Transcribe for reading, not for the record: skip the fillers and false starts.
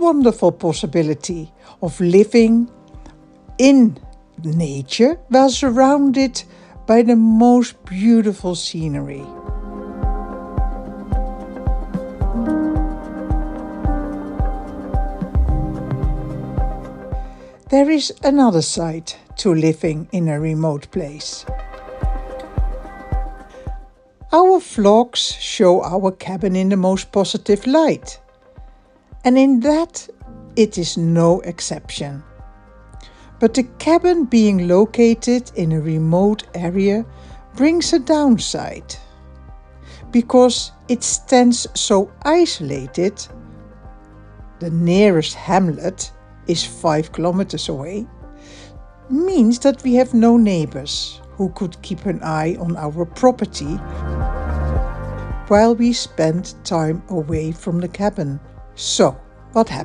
wonderful possibility of living in nature while surrounded by the most beautiful scenery. There is another side to living in a remote place. Our vlogs show our cabin in the most positive light, and in that it is no exception. But the cabin being located in a remote area brings a downside. Because it stands so isolated, the nearest hamlet is 5 kilometers away, means that we have no neighbors who could keep an eye on our property while we spend time away from the cabin. So, what happens?